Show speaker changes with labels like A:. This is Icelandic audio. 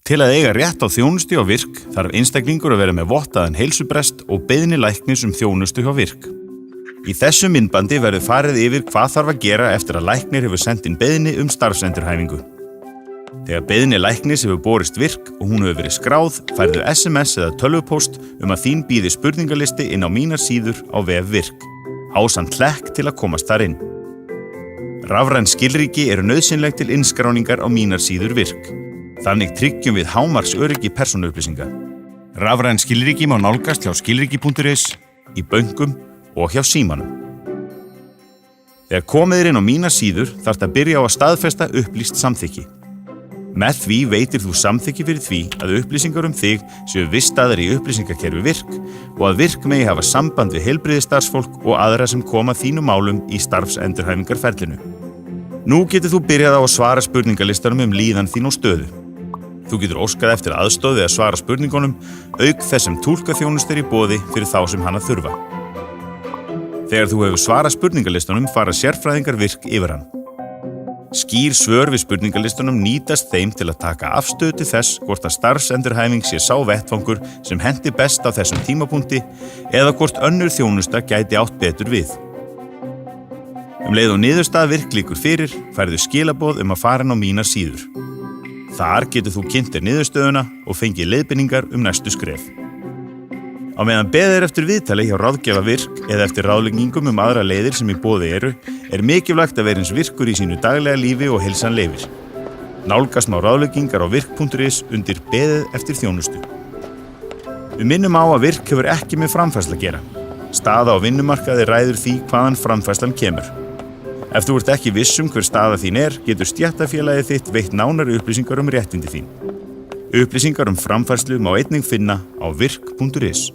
A: Til að eiga rétt á þjónustu hjá VIRK þarf einstaklingur að vera með vottaðan heilsubrest og beiðni læknis þjónustu hjá VIRK. Í þessu myndbandi verður farið yfir hvað þarf að gera eftir að læknir hefur sent inn beiðni starfsendurhæfingu. Þegar beiðni læknis hefur borist VIRK og hún hefur verið skráð, færðu SMS eða tölvupóst að þín bíði spurningalisti inn á mínar síður á vef VIRK, ásamt hlekk til að komast þar inn. Rafræn skilríki eru nauðsynleg til innskráningar á mínar síður VIRK. Þannig tryggjum við hámarksöryggi persónuupplýsinga. Rafræn skilríki má nálgast hjá skilríki.is, í bönkum og hjá símanum. Þegar komið inn á mínar síður þarftu að byrja á að staðfesta upplýst samþykki. Með því veitir þú samþykki fyrir því að upplýsingar þig séu vistaðar í upplýsingakerfi VIRK og að VIRK megi hafa samband við heilbrigðisstarfsfólk og aðra sem koma þínum málum í starfsendurhæfingarferlinu. Nú getur þú byrjað á að svara spurningalistanum líðan þín og stöðu. Þú getur óskað eftir aðstoð við að svara spurningunum, auk þess sem túlkaþjónusta í boði fyrir þá sem hana þurfa. Þegar þú hefur svarað spurningalistanum fara sérfræðingar VIRK yfir hann. Skýr svör við spurningalistunum nýtast þeim til að taka afstöðu til þess hvort að starfsendurhæfing sé sá vettvangur sem henti best á þessum tímapunkti eða hvort önnur þjónusta gæti átt betur við. Leið og niðurstaða VIRK liggur fyrir, færðu skilaboð að fara inn á mínar síður. Þar getur þú kynnt þér niðurstöðuna og fengið leiðbeiningar næstu skref. Á meðan beðið eftir viðtali hjá ráðgjafa VIRK eða eftir ráðleggingum aðra leiðir sem í boði eru, mikilvægt að vera eins virkur í sínu daglega lífi og heilsan leyfir. Nálgast má ráðleggingar á virk.is undir beðið eftir þjónustu. Við minnum á að VIRK hefur ekki með framfærslu að gera. Staða á vinnumarkaði ræður því hvaðan framfærslan kemur. Ef þú ert ekki viss hver staða þín getur stéttarfélagið þitt veitt nánari upplýsingar réttindi þín. Upplýsingar framfærslu má einnig finna á virk.is.